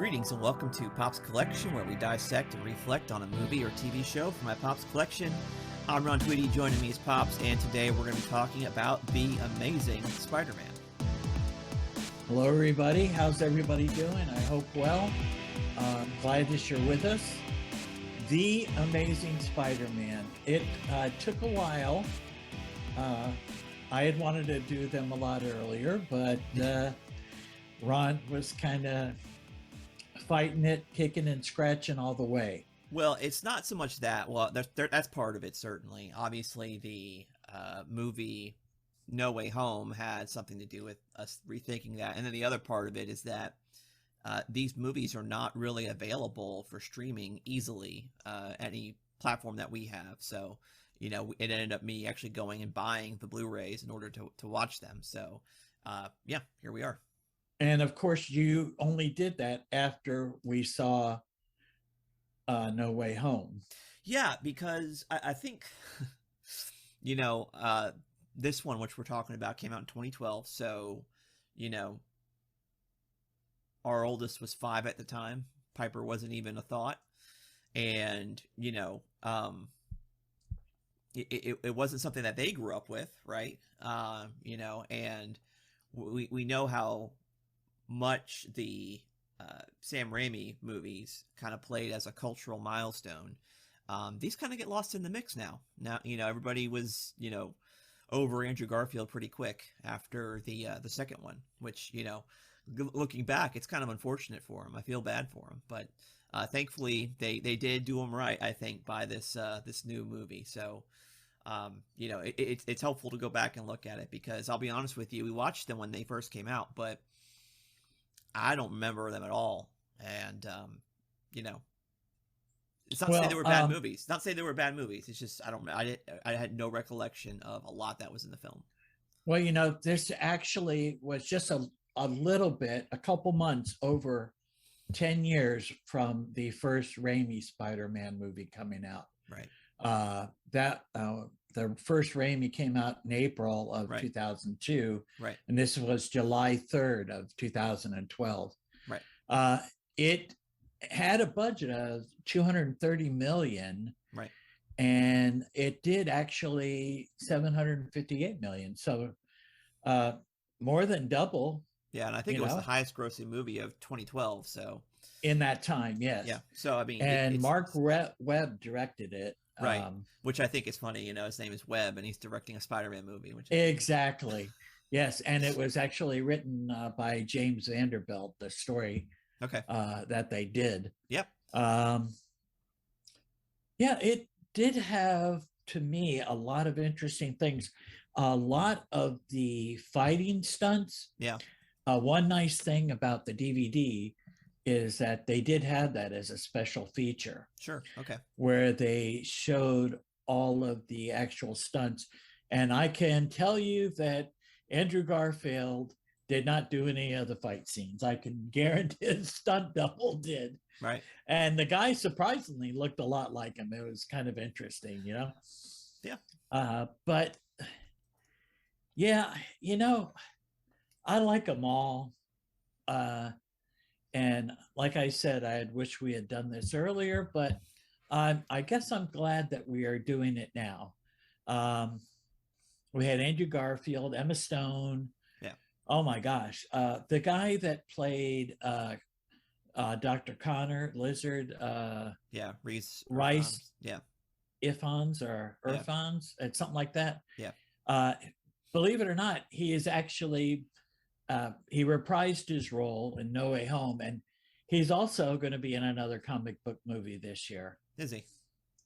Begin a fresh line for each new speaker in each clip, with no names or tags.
Greetings and welcome to Pop's Collection, where we dissect and reflect on a movie or TV show from my Pop's Collection. I'm Ron Tweedy, joining me is Pops, and today we're going to be talking about The Amazing Spider-Man.
Hello, everybody. How's everybody doing? I hope well. Glad that you're with us. The Amazing Spider-Man. It took a while. I had wanted to do them a lot earlier, but Ron was kind of fighting it, kicking and scratching all the way.
Well, it's not so much that. Well, that's part of it, certainly. Obviously, the movie No Way Home had something to do with us rethinking that. And then the other part of it is that these movies are not really available for streaming easily, any platform that we have. So, you know, it ended up me actually going and buying the Blu-rays in order to watch them. So, yeah, here we are.
And of course, you only did that after we saw No Way Home.
Yeah, because I think, you know, this one, which we're talking about, came out in 2012. So, you know, our oldest was 5 at the time. Piper wasn't even a thought. And, you know, it wasn't something that they grew up with, right? You know, and we know how much the Sam Raimi movies kind of played as a cultural milestone. These kind of get lost in the mix now. Now, you know, everybody was, you know, over Andrew Garfield pretty quick after the second one, which, you know, looking back, it's kind of unfortunate for him. I feel bad for him, but thankfully they did do him right, I think, by this new movie. So, you know, it's helpful to go back and look at it, because I'll be honest with you, we watched them when they first came out, but I don't remember them at all. And, you know, it's not to say they were bad movies. Not to say they were bad movies. It's just, I had no recollection of a lot that was in the film.
Well, you know, this actually was just a little bit, a couple months over 10 years from the first Raimi Spider-Man movie coming out.
Right.
The first Raimi came out in April of 2002.
Right.
And this was July 3rd of 2012.
Right.
It had a budget of $230 million.
Right.
And it did actually $758 million. So more than double.
Yeah, and I think it was the highest grossing movie of 2012. So
in that time, yes.
Yeah. So I mean,
and Mark Webb directed it.
Right. Which I think is funny. You know, his name is Webb, and he's directing a Spider-Man movie. Which
exactly. Yes, and it was actually written by James Vanderbilt. The story.
Okay.
That they did.
Yep.
Yeah, it did have, to me, a lot of interesting things. A lot of the fighting stunts.
Yeah.
One nice thing about the DVD is that they did have that as a special feature.
Sure. Okay.
Where they showed all of the actual stunts. And I can tell you that Andrew Garfield did not do any of the fight scenes. I can guarantee his stunt double did.
Right.
And the guy surprisingly looked a lot like him. It was kind of interesting, you know?
Yeah.
But yeah, you know, I like them all. And like I said, I had wished we had done this earlier, but I guess I'm glad that we are doing it now. We had Andrew Garfield, Emma Stone.
Yeah.
Oh my gosh. The guy that played Dr. Connor, Lizard.
Yeah. Rice.
Yeah. Ifans or Irfans, it's something like that.
Yeah.
Believe it or not, he is actually he reprised his role in No Way Home, and he's also going to be in another comic book movie this year.
Is he?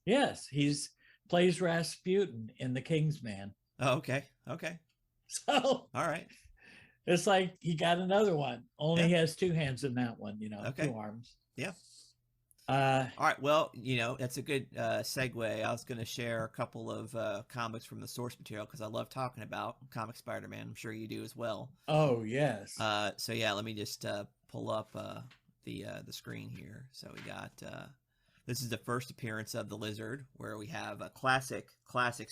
Yes, he's plays Rasputin in The Kingsman.
Oh, okay. Okay.
So,
all right.
It's like he got another one. Only he has two hands in that one, you know,
okay.
2 arms.
Yeah. All right. Well, you know, that's a good segue. I was going to share a couple of comics from the source material because I love talking about comic Spider-Man. I'm sure you do as well.
Oh, yes.
So yeah, let me just pull up the screen here. So we got this is the first appearance of the Lizard, where we have a classic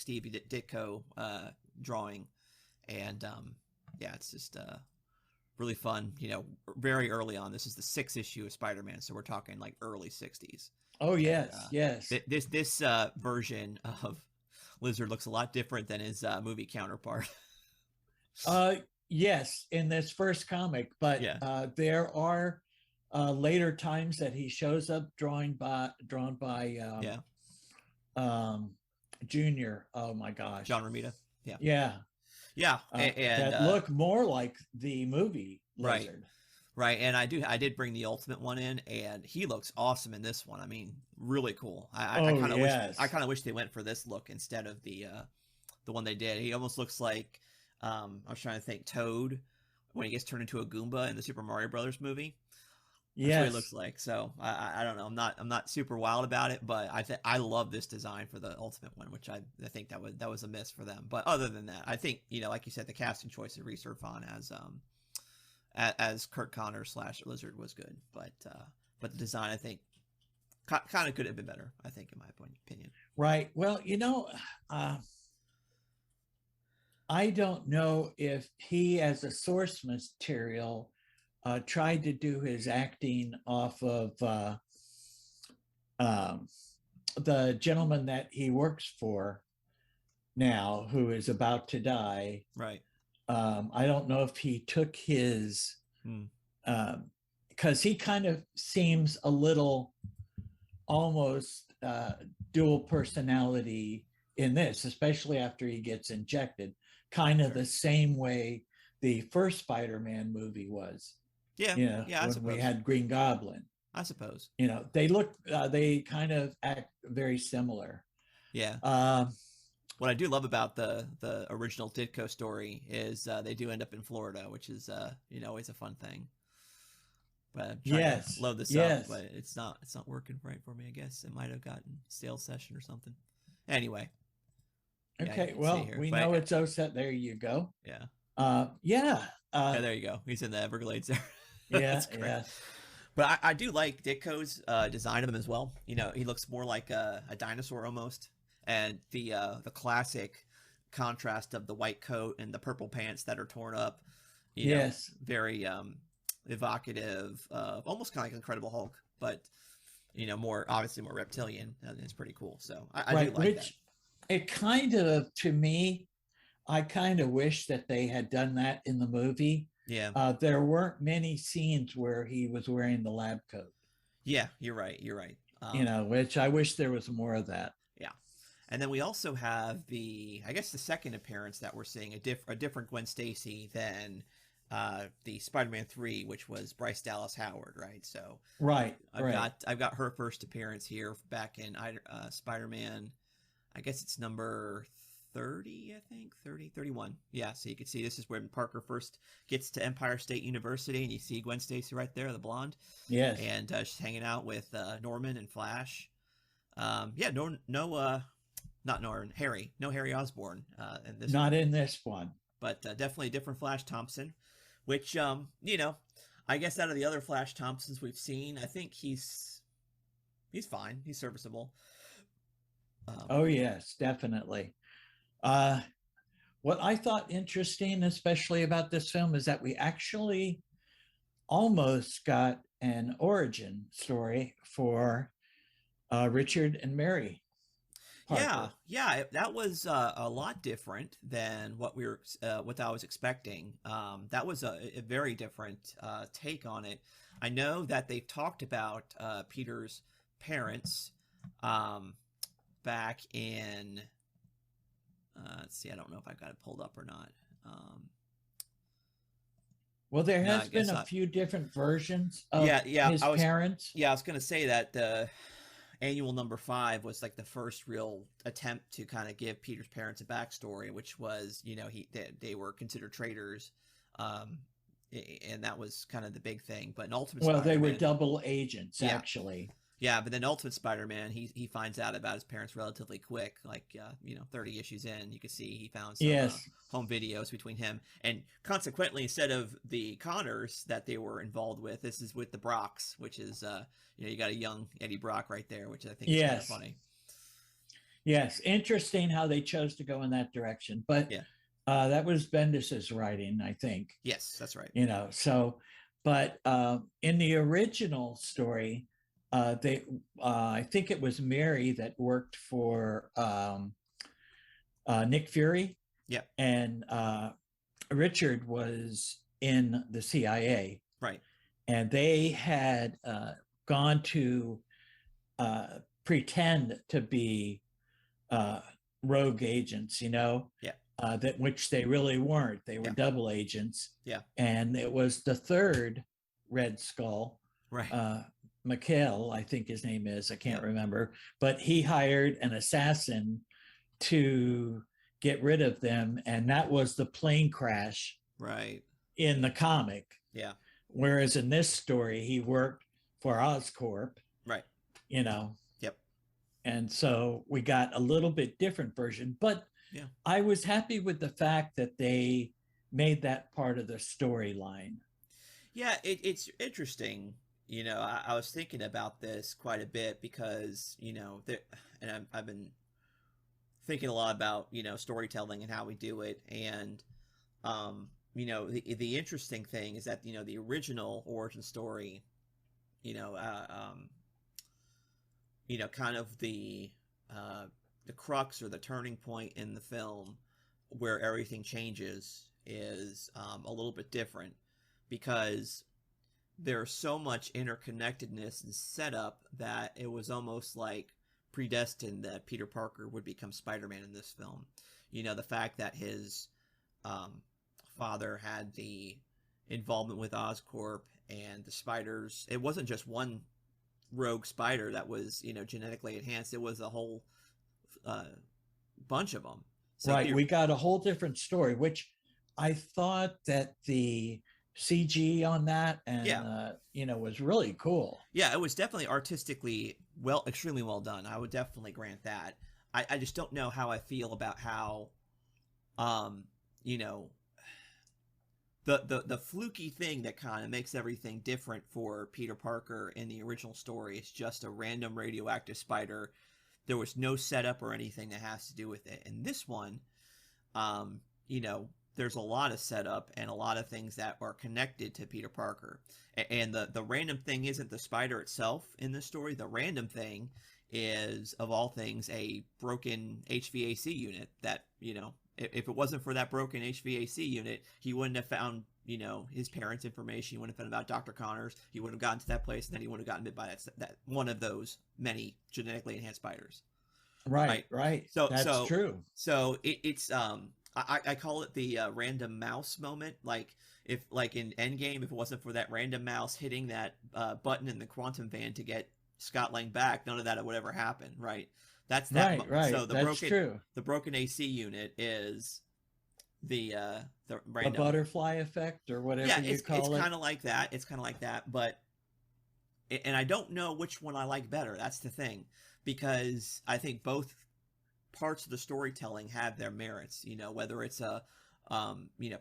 Stevie Ditko drawing, and yeah, it's just really fun. Very early on. This is the sixth issue of Spider-Man, so we're talking like early '60s.
Oh
And
yes, yes.
this version of Lizard looks a lot different than his movie counterpart.
Uh, yes, in this first comic, but
Yeah,
there are later times that he shows up drawn by
yeah.
um, Junior. Oh my gosh,
John Romita. Yeah,
yeah,
yeah, and
that look more like the movie
right.
Lizard.
Right, and I did bring the Ultimate one in, and he looks awesome in this one. I mean, really cool. I
Oh
kind of
yes,
wish they went for this look instead of the one they did. He almost looks like I was trying to think Toad when he gets turned into a Goomba in the Super Mario Brothers movie. That's what he looks
yes.
like. So I don't know. I'm not super wild about it, but I love this design for the Ultimate one, which I think that was a miss for them. But other than that, I think like you said, the casting choice of Reese Irfan as Kurt Connor / Lizard was good, but the design I think kind of could have been better. I think, in my opinion.
Right. Well, I don't know if he, as a source material, tried to do his acting off of um, the gentleman that he works for now, who is about to die.
Right.
I don't know if he took his,
Hmm.
because he kind of seems a little almost dual personality in this, especially after he gets injected, kind of
Sure.
the same way the first Spider-Man movie was.
Yeah. Yeah. I
When we
suppose.
had Green Goblin.
I suppose.
They kind of act very similar.
Yeah.
Um,
What I do love about the original Ditko story is they do end up in Florida, which is always a fun thing. But I'm trying to
yes,
load this up,
yes.
but it's not working right for me. I guess it might have gotten stale session or something. Anyway, yeah, you
Okay,
can see
well,
here.
we
But
know it's OSET. There you go.
yeah,
Yeah,
yeah, there you go. He's in the Everglades there.
yeah,
That's great.
yeah.
But I do like Ditko's design of him as well. He looks more like a dinosaur almost, and the classic contrast of the white coat and the purple pants that are torn up.
Yes.
Very evocative, almost kind of like Incredible Hulk, but more obviously more reptilian. And it's pretty cool. So I do like that.
It kind of, to me, I kind of wish that they had done that in the movie.
Yeah.
There weren't many scenes where he was wearing the lab coat.
Yeah, you're right. You're right.
Which I wish there was more of that.
Yeah. And then we also have I guess the second appearance that we're seeing a different Gwen Stacy than the Spider-Man 3, which was Bryce Dallas Howard, right? So
right,
I've got her first appearance here back in Spider-Man. I guess it's number 30, I think 30, 31. Yeah, so you can see this is when Parker first gets to Empire State University, and you see Gwen Stacy right there, the blonde.
Yes,
and she's hanging out with Norman and Flash. Not Norman, Harry. No Harry Osborn.
in this one,
but definitely a different Flash Thompson. Which I guess out of the other Flash Thompsons we've seen, I think he's fine. He's serviceable.
Oh yes, definitely. What I thought interesting, especially about this film, is that we actually almost got an origin story for Richard and Mary Parker.
Yeah, that was a lot different than what I was expecting. That was a very different take on it. I know that they've talked about Peter's parents back in. Let's see, I don't know if I've got it pulled up or not.
Well, there has been a few different versions of his parents.
Yeah, I was going to say that the annual number 5 was like the first real attempt to kind of give Peter's parents a backstory, which was, they were considered traitors. And that was kind of the big thing. But in Ultimate Spider-Man,
they were double agents, actually.
Yeah, but then Ultimate Spider-Man, he finds out about his parents relatively quick, like 30 issues in. You can see he found some home videos between him, and consequently, instead of the Connors that they were involved with, this is with the Brocks, which is you got a young Eddie Brock right there, which I think is kind of funny.
Yes, interesting how they chose to go in that direction, but That was Bendis's writing, I think.
Yes, that's right.
So, but in the original story, they I think it was Mary that worked for Nick Fury,
Yep.
and Richard was in the CIA,
Right.
and they had gone to pretend to be uh, rogue agents,
Yeah.
that which they really weren't. They were
Yeah.
double agents,
Yeah.
and it was the third Red Skull,
Right.
uh, Mikhail, I think his name is. I can't
Yep.
remember, but he hired an assassin to get rid of them, and that was the plane crash
Right.
in the comic.
Yeah.
Whereas in this story, he worked for Oscorp,
Right.
you know,
Yep.
and so we got a little bit different version. But
Yeah.
I was happy with the fact that they made that part of the storyline.
Yeah. It's interesting. I was thinking about this quite a bit because and I've been thinking a lot about storytelling and how we do it, and the interesting thing is that the original origin story, you know, uh, um, kind of the crux or the turning point in the film where everything changes is a little bit different because there's so much interconnectedness and setup that it was almost like predestined that Peter Parker would become Spider-Man in this film. The fact that his um, father had the involvement with Oscorp and the spiders. It wasn't just one rogue spider that was genetically enhanced. It was a whole uh, bunch of them. So
Right. We got a whole different story, which I thought that the CG on that and,
yeah,
was really cool.
yeah, it was definitely artistically well, extremely well done. I would definitely grant that. I just don't know how I feel about how, um, you know, the fluky thing that kind of makes everything different for Peter Parker in the original story is just a random radioactive spider. There was no setup or anything that has to do with it. In this one, um, there's a lot of setup and a lot of things that are connected to Peter Parker. And the random thing isn't the spider itself in this story. The random thing is, of all things, a broken HVAC unit that, if it wasn't for that broken HVAC unit, he wouldn't have found, his parents' information. He wouldn't have found about Dr. Connors. He wouldn't have gotten to that place, and then he wouldn't have gotten bit by that one of those many genetically enhanced spiders.
Right,
Right.
right.
So
That's
so
true.
so it's I call it the random mouse moment. Like if like in Endgame, if it wasn't for that random mouse hitting that button in the quantum van to get Scott Lang back, none of that would ever happen. Right. That's that.
Right, right.
So
That's true.
the broken AC unit is the
The
random.
butterfly effect or whatever
Yeah,
you
it's
call it.
kind of like that. It's kind of like that, but and I don't know which one I like better. That's the thing, because I think both parts of the storytelling have their merits. Whether it's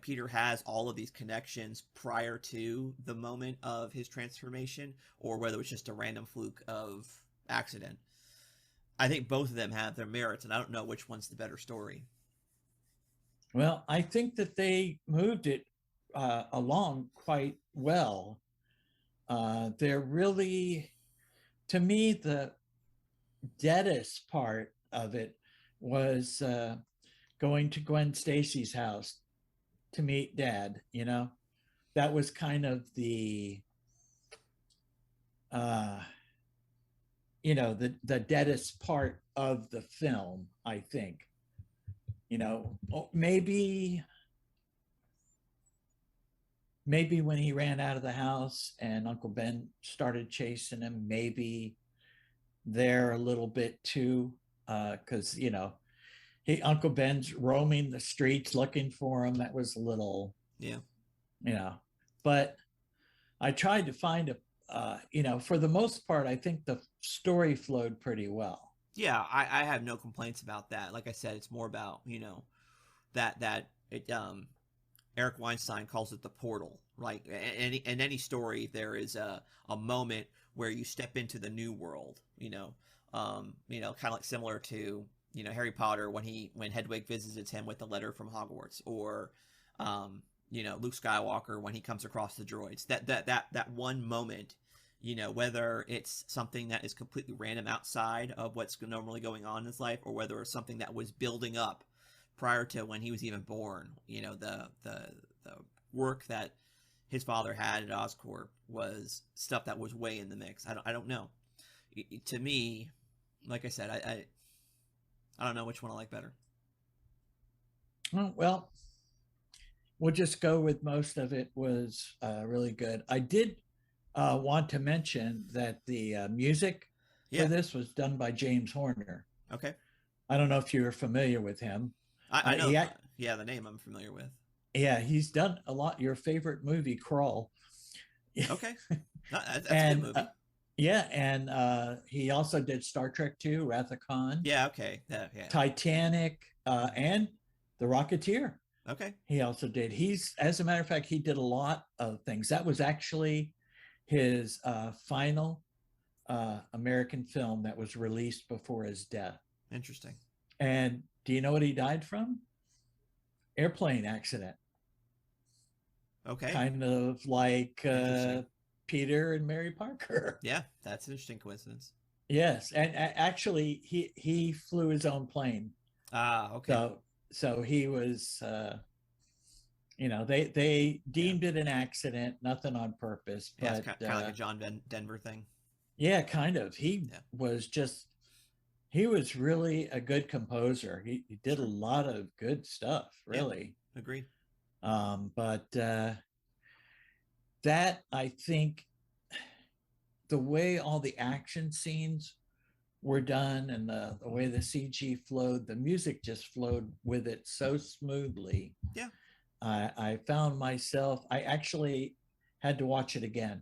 Peter has all of these connections prior to the moment of his transformation, or whether it's just a random fluke of accident. I think both of them have their merits, and I don't know which one's the better story.
Well, I think that they moved it along quite well. They're really, to me, the deadest part of it was going to Gwen Stacy's house to meet Dad. That was kind of uh, the deadest part of the film, I think. Maybe when he ran out of the house and Uncle Ben started chasing him, maybe there a little bit too, because Uncle Ben's roaming the streets looking for him. That was a little,
Yeah.
you know, but I tried to find for the most part, I think the story flowed pretty well.
Yeah, I have no complaints about that. Like I said, it's more about that it Eric Weinstein calls it the portal. Like in any story, there is a moment where you step into the new world. Kind of like similar to Harry Potter when Hedwig visits him with the letter from Hogwarts, or Luke Skywalker when he comes across the droids. That one moment, whether it's something that is completely random outside of what's normally going on in his life, or whether it's something that was building up prior to when he was even born. The work that his father had at Oscorp was stuff that was way in the mix. I don't know. To me, like I said, I don't know which one I like better.
Well, we'll just go with most of it was really good. I did want to mention that the music for this was done by James Horner.
Okay.
I don't know if you're familiar with him.
I know. The name I'm familiar with.
Yeah, he's done a lot. Your favorite movie, Crawl.
Okay. That's a good movie.
And he also did Star Trek II, Wrath of Khan.
Yeah, okay. Yeah.
Titanic, and The Rocketeer.
Okay.
He also did. As a matter of fact, he did a lot of things. That was actually his final American film that was released before his death.
Interesting.
And do you know what he died from? Airplane accident.
Okay.
Kind of like Peter and Mary Parker.
Yeah, that's an interesting coincidence.
Yes, and actually, he flew his own plane.
Okay.
So he was, they deemed it an accident, nothing on purpose. But
yeah, it's kind of like a John Denver thing.
Yeah, kind of. He was really a good composer. He did a lot of good stuff, really.
Yeah, agree.
But that, I think, the way all the action scenes were done and the way the CG flowed, the music just flowed with it so smoothly.
Yeah.
I found myself, I actually had to watch it again,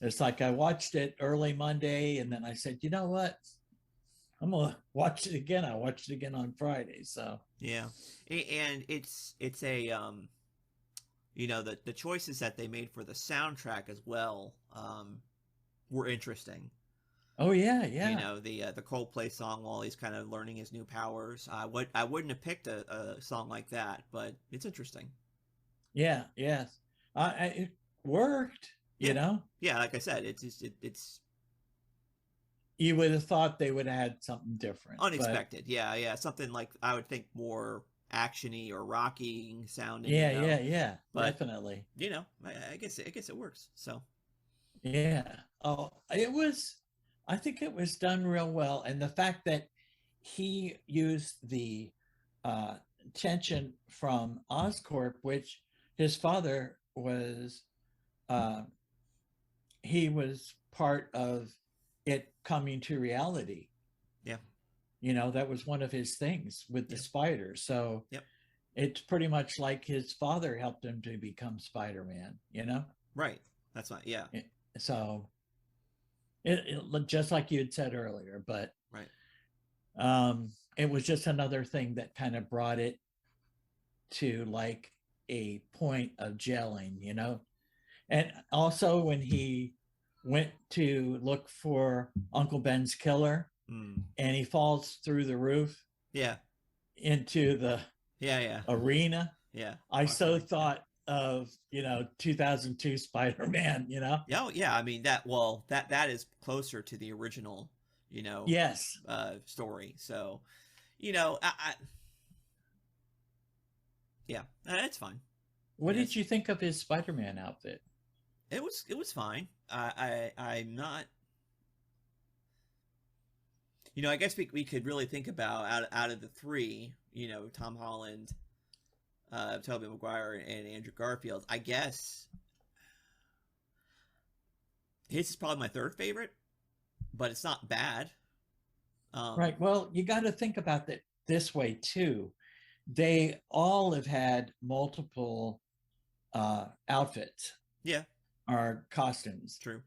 It's like I watched it early Monday and then I said, you know what? I'm gonna watch it again. I watched it again on Friday. So
yeah, and it's a the choices that they made for the soundtrack as well were interesting.
Oh yeah.
The Coldplay song while he's kind of learning his new powers. I wouldn't have picked a song like that, but it's interesting.
Yeah. Yes. It worked.
Yeah, like I said, it's.
You would have thought they would have had something different.
Unexpected. Yeah. Something like, I would think, more actiony or rocking sounding.
Yeah. But, definitely.
I guess it works. So.
Yeah. Oh, I think it was done real well. And the fact that he used the tension from Oscorp, which his father was, he was part of it coming to reality.
Yeah.
That was one of his things with the spiders. So it's pretty much like his father helped him to become Spider-Man,
Right. That's right. Yeah.
So it just like you had said earlier, but
right.
It was just another thing that kind of brought it to like a point of gelling, And also when he went to look for Uncle Ben's killer and he falls through the roof into the arena. I thought of 2002 Spider-Man.
Yeah, I mean that is closer to the original
yes
story, so I it's fine.
What did you think of his Spider-Man outfit?
It was fine. I'm not. I guess we could really think about out of the three. Tom Holland, Tobey Maguire, and Andrew Garfield. I guess his is probably my third favorite, but it's not bad.
Right. Well, you got to think about it this way too. They all have had multiple outfits.
Yeah.
Are costumes.
True.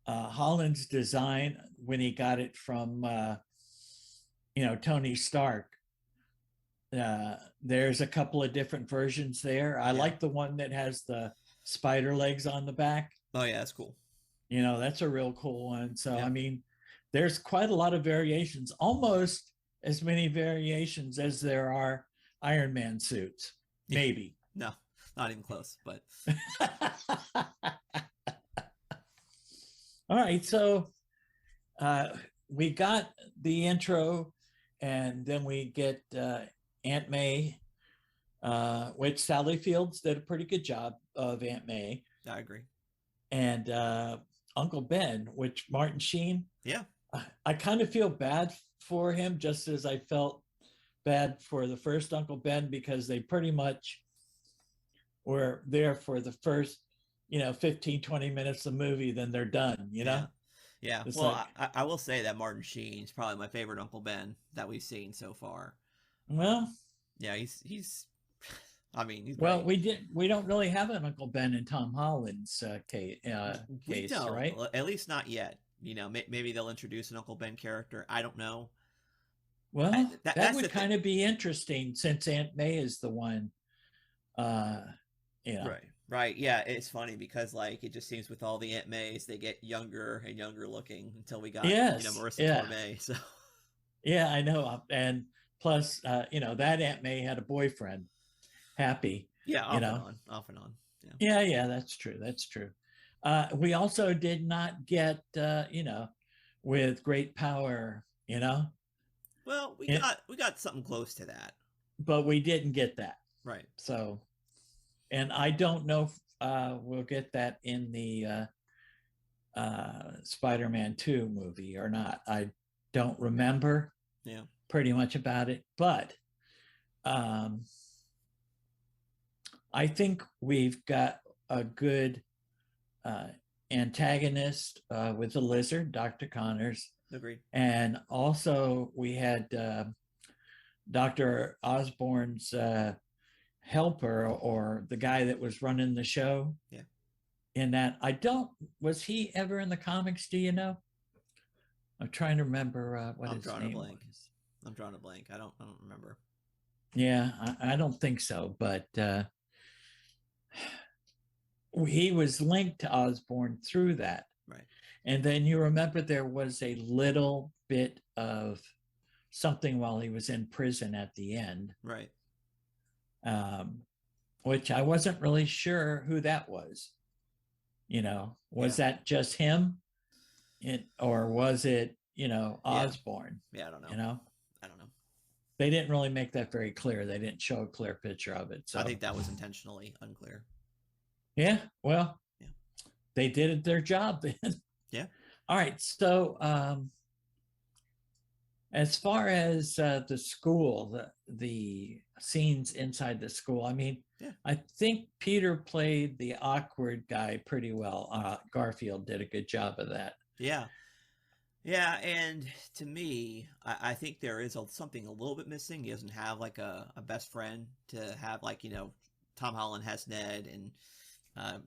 Holland's design when he got it from Tony Stark. There's a couple of different versions there. I like the one that has the spider legs on the back.
Oh yeah, that's cool.
That's a real cool one. So there's quite a lot of variations, almost as many variations as there are Iron Man suits,
Yeah.
maybe.
No, not even close. But
All right, so uh, we got the intro, and then we get Aunt May, which Sally Fields did a pretty good job of Aunt May,
I agree.
and Uncle Ben, which Martin Sheen.
Yeah.
I kind of feel bad for him, just as I felt bad for the first Uncle Ben, because they pretty much were there for the first 15, 20 minutes of the movie, then they're done.
Yeah. Yeah.
It's
Well,
like,
I will say that Martin Sheen's probably my favorite Uncle Ben that we've seen so far.
well,
Yeah, he's I mean, he's
well,
great.
we don't really have an Uncle Ben in Tom Holland's
We
case,
don't,
right?
at least not yet. Maybe they'll introduce an Uncle Ben character. I don't know.
Well, that
That's the
would
thing.
kind of be interesting, since Aunt May is the one, uh, you know.
Right. Right. Yeah, it's funny because like it just seems with all the Aunt Mays, they get younger and younger looking until we got,
Yes,
Marissa
yeah,
Tomei. So
yeah, I know. And plus, that Aunt May had a boyfriend, Happy,
yeah,
you
off and
know.
on, off and on. Yeah.
Yeah, yeah, that's true. That's true. We also did not get, with great power,
Well,
it,
we got something close to that.
but we didn't get that.
Right.
So, and I don't know if we'll get that in the Spider-Man 2 movie or not. I don't remember
Yeah.
pretty much about it, but um, I think we've got a good uh, antagonist with the lizard, Dr. Connors.
Agreed.
And also we had Dr. Osborn's helper, or the guy that was running the show.
Yeah.
In that, was he ever in the comics? Do you know? I'm trying to remember what his name was.
I'm drawing a blank. I don't remember.
Yeah, I don't think so, but he was linked to Osborn through that.
Right.
And then you remember there was a little bit of something while he was in prison at the end.
Right.
Which I wasn't really sure who that was. Was that just him? Or was it, Osborn?
Yeah, I don't know. I don't know.
They didn't really make that very clear. They didn't show a clear picture of it. So
I think that was intentionally unclear.
Yeah, well,
yeah,
they did their job then.
Yeah.
All right. So as far as the school, the scenes inside the school, I mean,
yeah.
I think Peter played the awkward guy pretty well. Garfield did a good job of that.
Yeah. Yeah, and to me, I think there is something a little bit missing. He doesn't have like a best friend to have, like, Tom Holland has Ned, and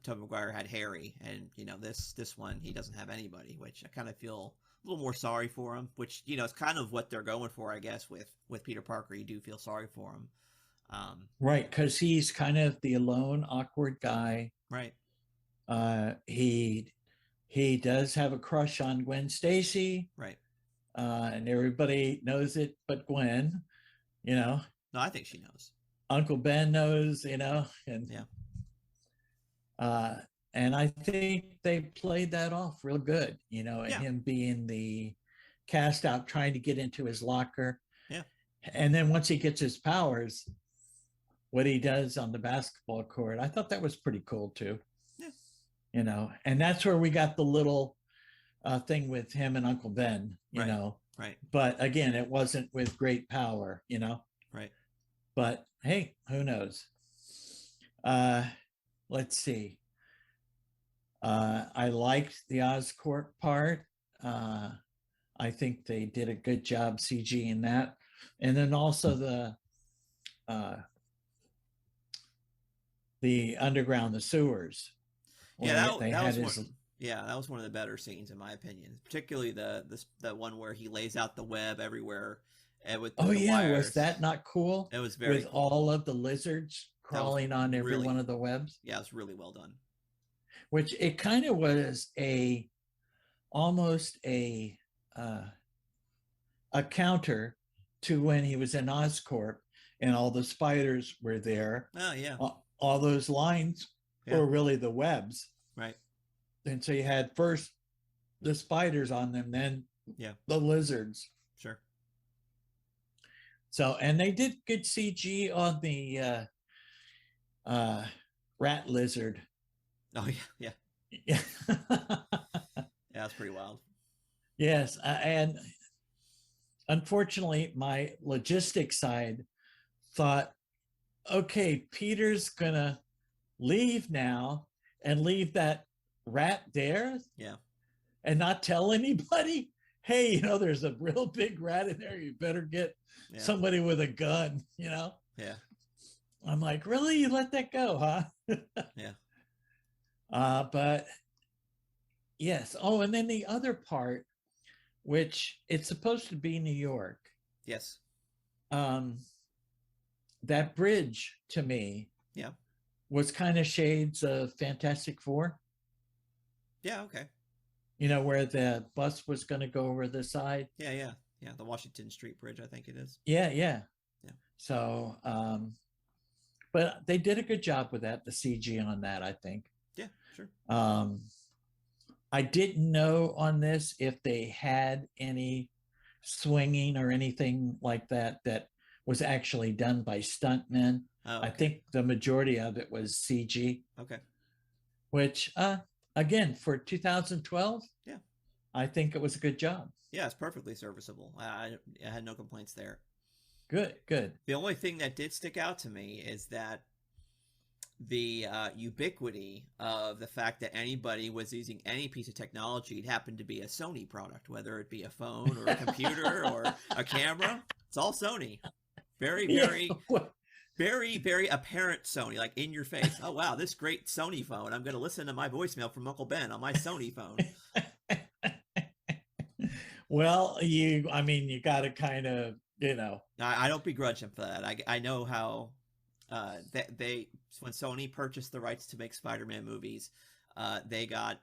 Tobey Maguire had Harry, and this one he doesn't have anybody, which I kind of feel a little more sorry for him. Which it's kind of what they're going for, I guess, with Peter Parker. You do feel sorry for him,
right? Because he's kind of the alone, awkward guy.
Right.
He does have a crush on Gwen Stacy.
Right.
And everybody knows it but Gwen. No,
I think she knows.
Uncle Ben knows. And
yeah.
And I think they played that off real good, and him being the cast out, trying to get into his locker.
Yeah.
And then once he gets his powers, what he does on the basketball court, I thought that was pretty cool too.
Yeah.
And that's where we got the little thing with him and Uncle Ben,
right.
know.
Right.
But again, it wasn't with great power,
Right.
But hey, who knows? Let's see. I liked the Oscorp part. I think they did a good job CG in that. And then also the underground, the sewers.
Yeah, that was one of the better scenes in my opinion. Particularly the one where he lays out the web everywhere, and with the wires.
Was that not cool?
It was very
with
cool.
all of the lizards crawling on every one of the webs.
Yeah, it was really well done.
Which it kind of was almost a uh, a counter to when he was in Oscorp and all the spiders were there.
Oh yeah.
All those lines
Yeah.
were really the webs.
Right.
And so you had first the spiders on them, then
Yeah.
the lizards.
Sure.
So, and they did good CG on the uh, rat lizard.
Oh yeah. Yeah.
Yeah.
Yeah. That's pretty wild.
Yes. And unfortunately, my logistics side thought, okay, Peter's going to leave now and leave that rat there
Yeah.
and not tell anybody. Hey, there's a real big rat in there. You better get somebody with a gun,
Yeah.
I'm like, really? You let that go, huh?
Yeah.
But yes. Oh, and then the other part, which it's supposed to be New York.
Yes.
That bridge to me
Yeah.
was kind of shades of Fantastic Four.
Yeah. Okay.
Where the bus was going to go over the side.
Yeah. Yeah. Yeah. The Washington Street Bridge, I think it is.
Yeah. Yeah.
Yeah.
So, but they did a good job with that, the CG on that, I think.
Yeah, sure.
I didn't know on this if they had any swinging or anything like that was actually done by stuntmen.
Oh, okay.
I think the majority of it was CG.
Okay.
Which, again, for 2012,
yeah,
I think it was a good job.
Yeah, it's perfectly serviceable. I had no complaints there.
Good, good.
The only thing that did stick out to me is that the ubiquity of the fact that anybody was using any piece of technology, it happened to be a Sony product, whether it be a phone or a computer or a camera. It's all Sony. Very, very, very, very apparent Sony, like in your face. Oh, wow, this great Sony phone. I'm going to listen to my voicemail from Uncle Ben on my Sony phone.
Well, you got to kind of,
I don't begrudge him for that. I know how they when Sony purchased the rights to make Spider-Man movies, they got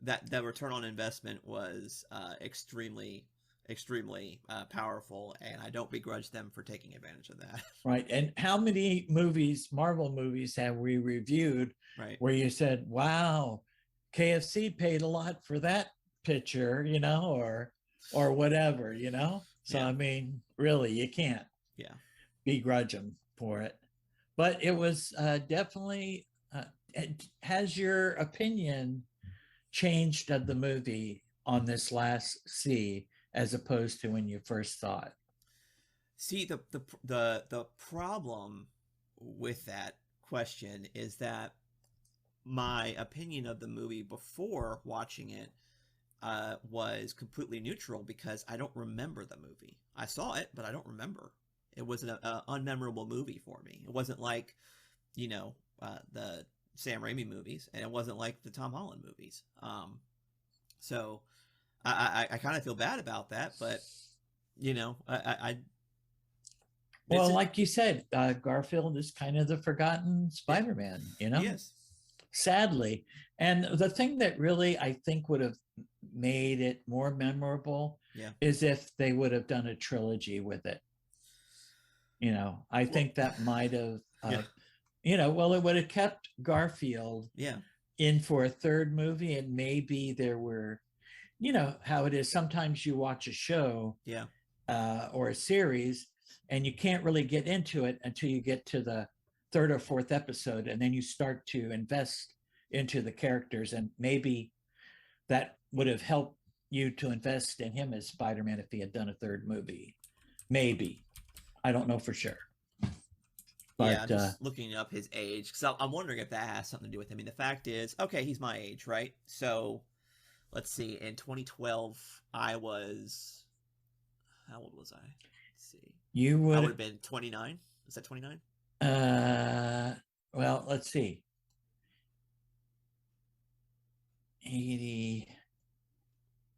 that the return on investment was extremely powerful, and I don't begrudge them for taking advantage of that.
Right. And how many Marvel movies have we reviewed where you said, wow, KFC paid a lot for that picture, or whatever, So,
Yeah.
Really, you can't begrudge them for it. But it was definitely, has your opinion changed of the movie on this last see as opposed to when you first saw it?
See, the problem with that question is that my opinion of the movie before watching it was completely neutral because I don't remember the movie. I saw it, but I don't remember. It was an unmemorable movie for me. It wasn't like, the Sam Raimi movies, and it wasn't like the Tom Holland movies. So I kind of feel bad about that, but
well, like you said, Garfield is kind of the forgotten Spider-Man,
Yes.
Sadly. And the thing that really I think would have made it more memorable is if they would have done a trilogy with it. I think that might have, well, it would have kept Garfield in for a third movie, and maybe there were, how it is. Sometimes you watch a show or a series, and you can't really get into it until you get to the third or fourth episode, and then you start to invest into the characters, and maybe that would have helped you to invest in him as Spider-Man if he had done a third movie. Maybe. I don't know for sure.
But, I'm just looking up his age, because I'm wondering if that has something to do with him. The fact is, okay, he's my age, right? So, let's see. In 2012, I was... How old was I? Let's see. I would have been 29. Is that 29?
Well, let's see. 80.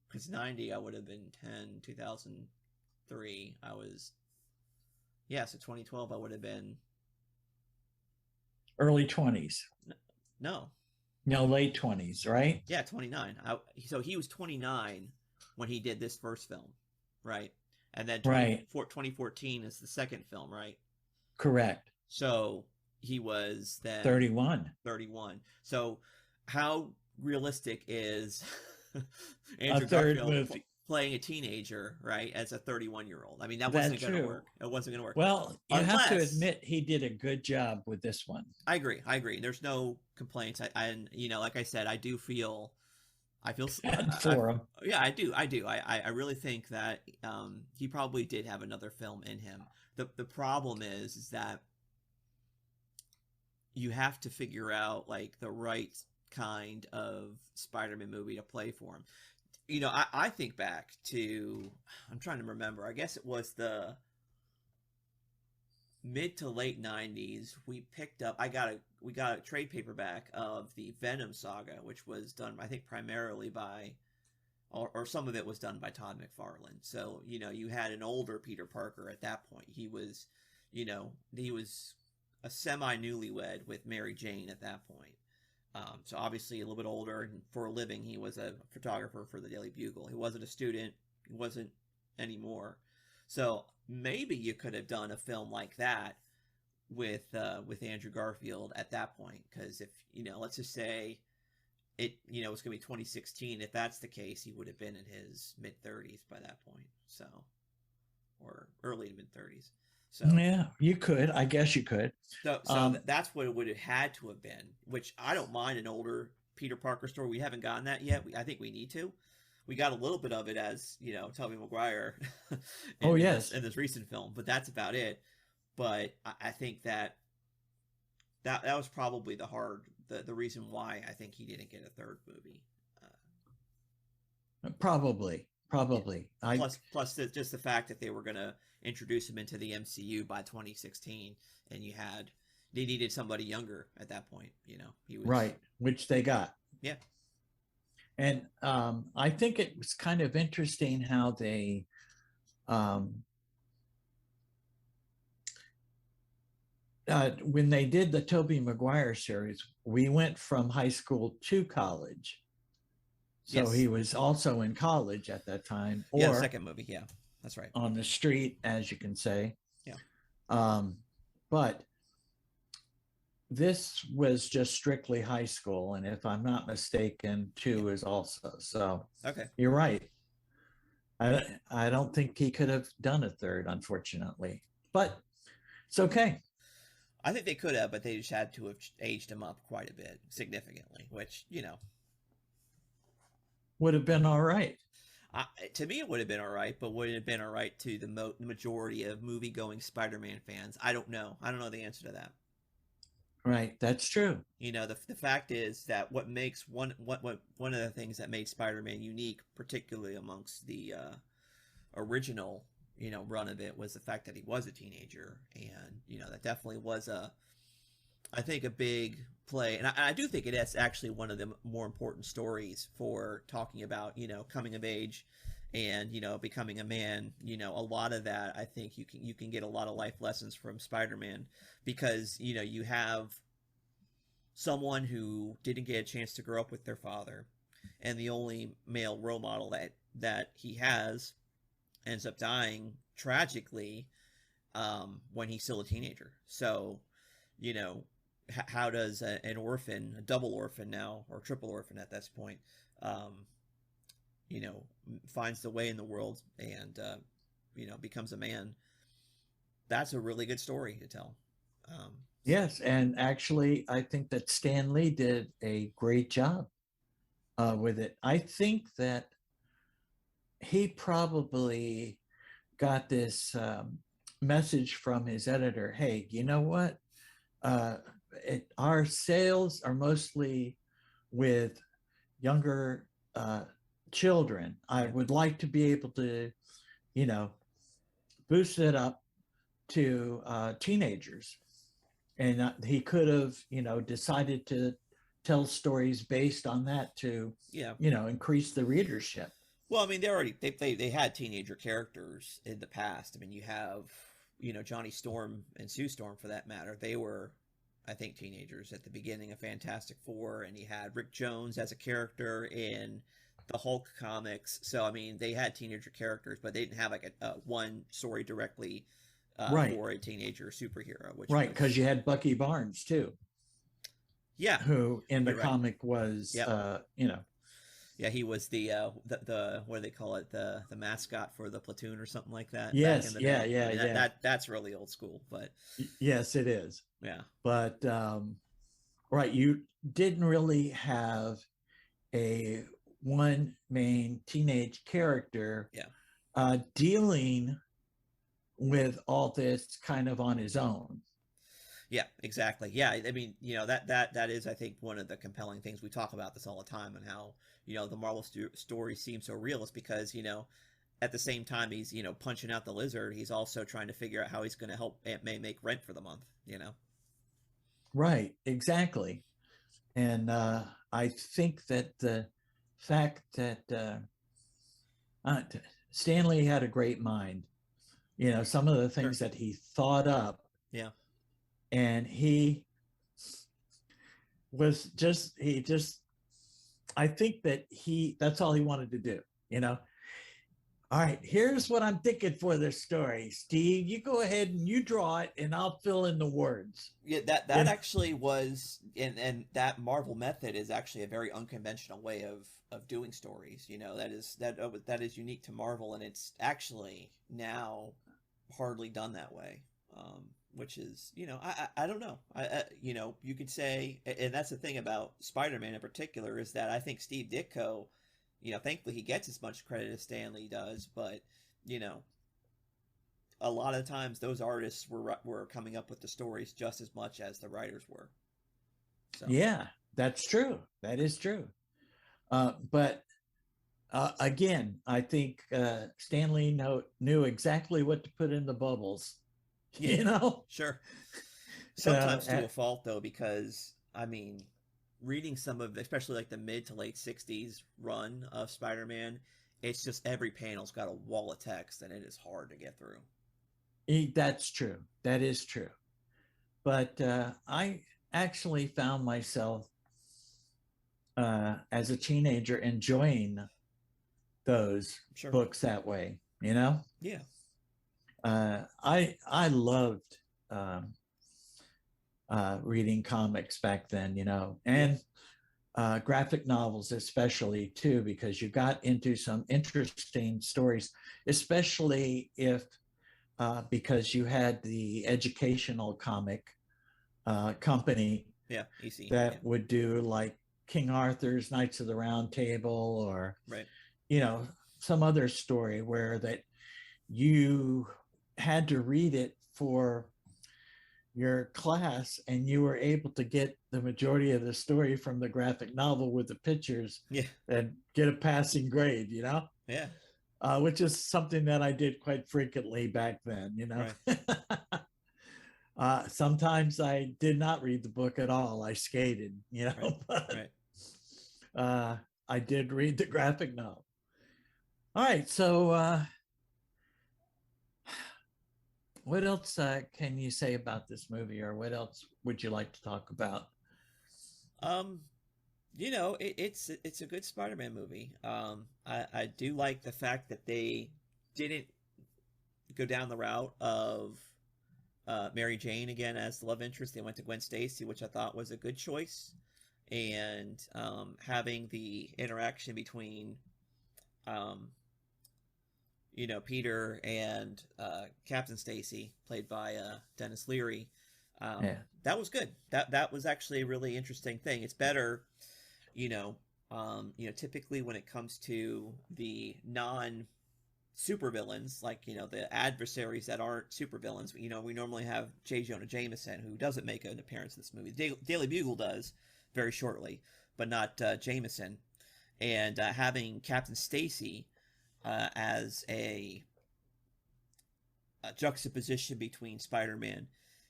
Because 90, I would have been 10. 2003, I was... Yeah, so 2012, I would have been...
Early 20s.
No.
No, late 20s, right?
Yeah, 29. So he was 29 when he did this first film, right? And then
Right.
2014 is the second film, right?
Correct.
So he was then
31.
31. So how realistic is
A
Andrew
third
Garfield
movie.
playing a teenager, right, as a 31-year-old? I mean, that
That's
wasn't going to
true.
work. It wasn't going to work.
Well, you have to
Unless
admit he did a good job with this one.
I agree. I agree. There's no complaints. And like I said, I feel,
Bad for him.
yeah, I do. I really think that he probably did have another film in him. The problem is that you have to figure out like the right kind of Spider-Man movie to play for him. I think back to, I'm trying to remember. I guess it was the mid to late 90s. We got a trade paperback of the Venom saga, which was done, I think, primarily by, or some of it was done by Todd McFarlane. So you had an older Peter Parker at that point. He was a semi newlywed with Mary Jane at that point. So obviously a little bit older, and for a living he was a photographer for the Daily Bugle. He wasn't a student. He wasn't anymore. So maybe you could have done a film like that with Andrew Garfield at that point, because if let's just say it it's gonna be 2016. If that's the case, he would have been in his mid 30s by that point. So, or early to mid 30s. So
yeah, you could. I guess you could.
So that's what it would have had to have been. Which I don't mind an older Peter Parker story. We haven't gotten that yet. I think we need to. We got a little bit of it as Tobey Maguire.
Yes,
in this recent film, but that's about it. But I think that was probably the reason why I think he didn't get a third movie.
Probably.
Plus just the fact that they were going to introduce him into the MCU by 2016, and they needed somebody younger at that point. He was
right, which they got.
Yeah.
And I think it was kind of interesting how they when they did the Tobey Maguire series, we went from high school to college. So
yes.
He was also in college at that time, or
the second movie. Yeah, that's right.
On the street, as you can say.
Yeah.
But this was just strictly high school, and if I'm not mistaken, 2 is also. So
okay,
you're right. I don't think he could have done a third, unfortunately, but it's okay.
I think they could have, but they just had to have aged him up quite a bit, significantly, which
would have been all right.
To me, it would have been all right, but would it have been all right to the majority of movie-going Spider-Man fans? I don't know. I don't know the answer to that.
Right, that's true.
The fact is that what makes one of the things that made Spider-Man unique, particularly amongst the original run of it, was the fact that he was a teenager, and that definitely was I think a big play, and I do think it is actually one of the more important stories for talking about coming of age and becoming a man. A lot of that, I think you can get a lot of life lessons from Spider-Man, because you have someone who didn't get a chance to grow up with their father, and the only male role model that he has ends up dying tragically when he's still a teenager. So how does an orphan, a double orphan now, or triple orphan at this point, finds the way in the world and becomes a man? That's a really good story to tell.
Yes, and actually, I think that Stan Lee did a great job with it. I think that he probably got this message from his editor. Hey, you know what? Our sales are mostly with younger children. I would like to be able to, boost it up to teenagers. And he could have, decided to tell stories based on that to, increase the readership.
Well, I mean, they had teenager characters in the past. I mean, you have, Johnny Storm and Sue Storm, for that matter. They were, I think, teenagers at the beginning of Fantastic Four, and you had Rick Jones as a character in the Hulk comics. So I mean, they had teenager characters, but they didn't have like a one story directly
Right,
for a teenager superhero, which
right, because
was
you had Bucky Barnes too,
yeah,
who in the
you're right.
comic was,
Yep.
you know,
Yeah, he was the what do they call it, the mascot for the platoon or something like that back in
yes,
the
yeah,
day. I
yeah,
mean
yeah,
that's really old school, but
yes, it is.
yeah,
But right, you didn't really have a one main teenage character
yeah,
dealing with all this kind of on his own.
yeah, exactly. Yeah, I mean, that is, I think, one of the compelling things. We talk about this all the time, and how the Marvel story seems so real is because at the same time he's punching out the lizard, he's also trying to figure out how he's going to help Aunt May make rent for the month.
Right, exactly. And I think that the fact that uh, Stanley had a great mind, some of the
Sure.
things that he thought up,
Yeah.
and he just, I think that that's all he wanted to do, you know. All right, here's what I'm thinking for this story. Steve, you go ahead and you draw it, and I'll fill in the words.
Yeah, that actually was, and that Marvel method is actually a very unconventional way of doing stories. That is unique to Marvel, and it's actually now hardly done that way. Which is, I don't know. You could say, and that's the thing about Spider-Man in particular, is that I think Steve Ditko, thankfully he gets as much credit as Stanley does, but you know, a lot of times those artists were coming up with the stories just as much as the writers were. So
Yeah, that's true. That is true. But again, I think Stanley knew exactly what to put in the bubbles.
yeah,
You know,
sure.
uh,
Sometimes to a fault though, because I mean, reading some of, especially like the mid to late '60s run of Spider-Man, it's just every panel's got a wall of text, and it is hard to get through.
that's true. That is true. But I actually found myself as a teenager enjoying those
Sure.
books that way. You know,
Yeah.
I loved reading comics back then.
Yeah.
And graphic novels especially too, because you got into some interesting stories, especially if because you had the educational comic company
Yeah. EC. Yeah.
that would do like King Arthur's Knights of the Round Table, or
Right.
you know some other story where that you had to read it for your class, and you were able to get the majority of the story from the graphic novel with the pictures
Yeah.
and get a passing grade,
Yeah.
which is something that I did quite frequently back then.
Right.
Sometimes I did not read the book at all. I skated,
Right.
but
Right.
uh, I did read the graphic novel. All right. So, what else can you say about this movie, or what else would you like to talk about?
Um, it's a good Spider-Man movie. I do like the fact that they didn't go down the route of Mary Jane again as the love interest. They went to Gwen Stacy, which I thought was a good choice, and having the interaction between um, Peter and Captain Stacy, played by Dennis Leary.
Yeah.
That was good. That was actually a really interesting thing. It's better, you know, typically when it comes to the non supervillains, like the adversaries that aren't supervillains. We normally have J. Jonah Jameson, who doesn't make an appearance in this movie. Daily Bugle does very shortly, but not Jameson. And having Captain Stacy as a juxtaposition between Spider-Man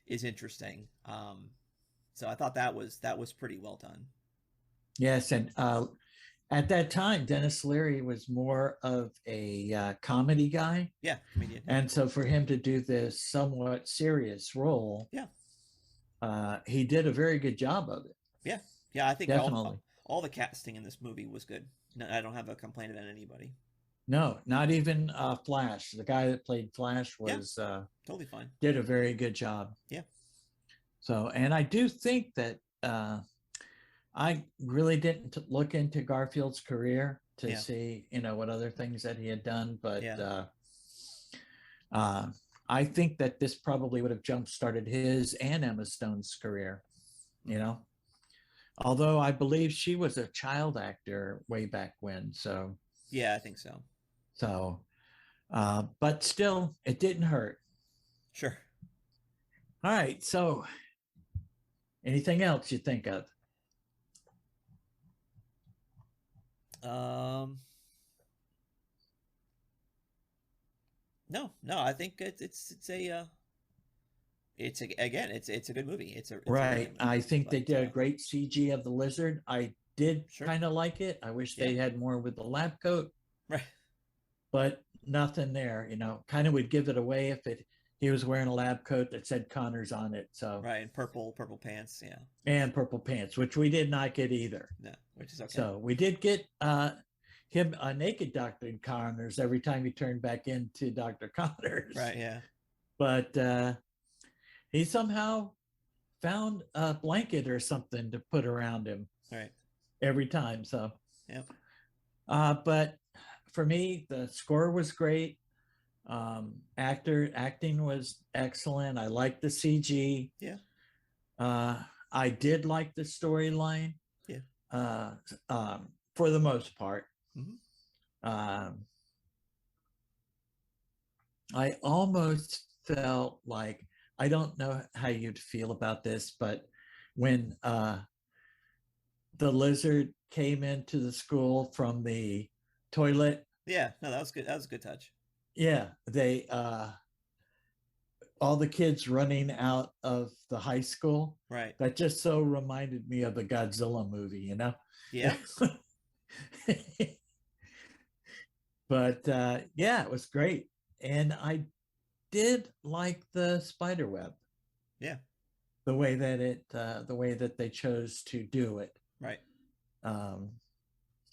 is interesting. So I thought that was pretty well done.
Yes, and at that time, Dennis Leary was more of a comedy guy,
Yeah, comedian. Yeah,
and so for him to do this somewhat serious role,
yeah,
he did a very good job of it.
yeah, yeah. I think
Definitely.
all the casting in this movie was good. No, I don't have a complaint about anybody.
No, not even Flash. The guy that played Flash
Yeah,
was
totally fine.
did a very good job.
Yeah.
So, and I do think that I really didn't look into Garfield's career to
Yeah.
see, what other things that he had done, but
Yeah.
uh, I think that this probably would have jump started his and Emma Stone's career. You know, although I believe she was a child actor way back when.
Yeah, I think so.
So, but still, it didn't hurt.
Sure.
All right. So, anything else you think of?
Um, no, no, I think it's a good movie. It's a really
Right.
good movie.
I think they
But
did a great CG of the lizard. I did
sure.
kind of like it. I wish
Yeah.
they had more with the lab coat,
Right.
but nothing there. Kind of would give it away if he was wearing a lab coat that said Connors on it. So,
Right. And purple pants. Yeah.
and purple pants, which we did not get either.
No, which is okay.
So we did get him a naked Dr. Connors every time he turned back into Dr. Connors.
Right. Yeah.
But he somehow found a blanket or something to put around him
Right.
every time. So,
Yep.
but for me, the score was great. Acting was excellent. I liked the CG.
Yeah.
I did like the storyline.
Yeah.
For the most part.
Mm-hmm.
I almost felt like, I don't know how you'd feel about this, but when the lizard came into the school from the toilet.
Yeah. No, that was good. That was a good touch.
Yeah, they all the kids running out of the high school.
Right.
That just so reminded me of the Godzilla movie.
Yeah.
But yeah, it was great, and I did like the spider web.
Yeah.
The way that they chose to do it.
Right.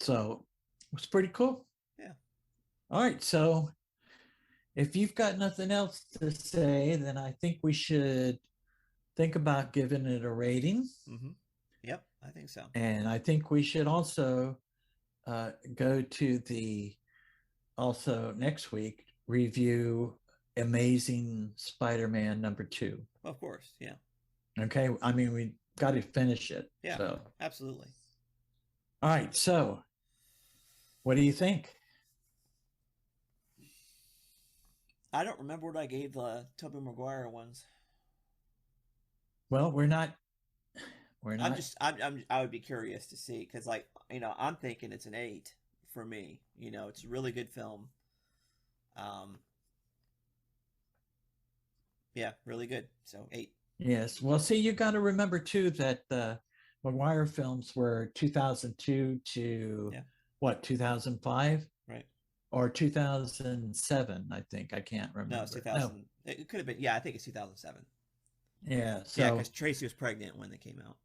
So it was pretty cool.
Yeah.
All right, so if you've got nothing else to say, then I think we should think about giving it a rating.
Mm-hmm. Yep, I think so.
And I think we should also go to the also next week review Amazing Spider-Man #2.
Of course, yeah.
Okay, I mean, we got to finish it.
Yeah,
so
absolutely.
All right, so what do you think?
I don't remember what I gave the Tobey Maguire ones.
Well, we're not.
I would be curious to see, because, like, I'm thinking it's an 8 for me. It's a really good film. Yeah, really good. So 8.
Yes. Well, see, you got to remember too that the Maguire films were 2002 to what, 2005?
Right.
Or 2007, I think. I can't remember.
No, it's 2000. No. It could have been. Yeah, I think it's 2007.
Yeah. So,
yeah, because Tracy was pregnant when they came out.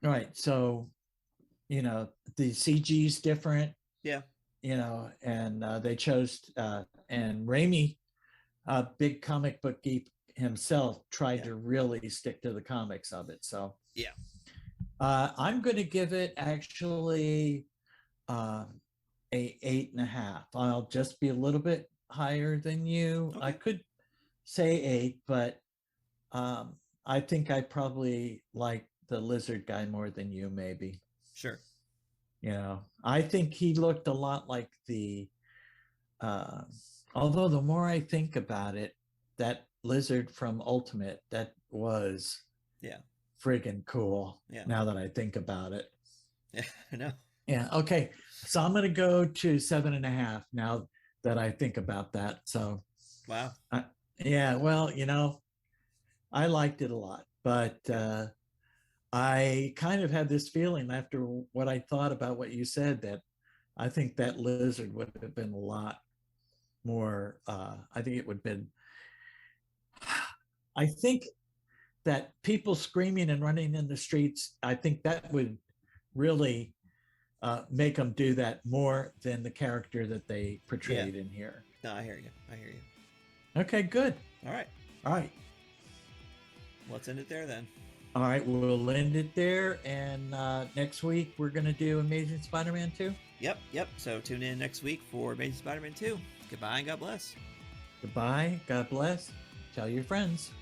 Right. So, the CG's different.
Yeah.
And they chose, and Raimi, a big comic book geek himself, tried to really stick to the comics of it. So,
yeah.
I'm going to give it actually a 8.5. I'll just be a little bit higher than you. Okay. I could say 8, but I think I probably like the lizard guy more than you, maybe.
Sure.
I think he looked a lot like although the more I think about it, that lizard from Ultimate, that was friggin' cool. Yeah. Now that I think about it.
Yeah, I know.
Yeah. Okay. So I'm going to go to 7.5 now that I think about that. So.
Wow.
Yeah. Well, I liked it a lot, but I kind of had this feeling after what I thought about what you said, that I think that lizard would have been a lot more. I think it would have been. I think that people screaming and running in the streets, I think that would really make them do that more than the character that they portrayed in here.
No, I hear you. I hear you.
Okay, good.
All right.
All right.
Let's end it there then.
All right, we'll end it there. And next week, we're going to do Amazing Spider-Man 2.
Yep. So tune in next week for Amazing Spider-Man 2. Goodbye and God bless.
Goodbye. God bless. Tell your friends.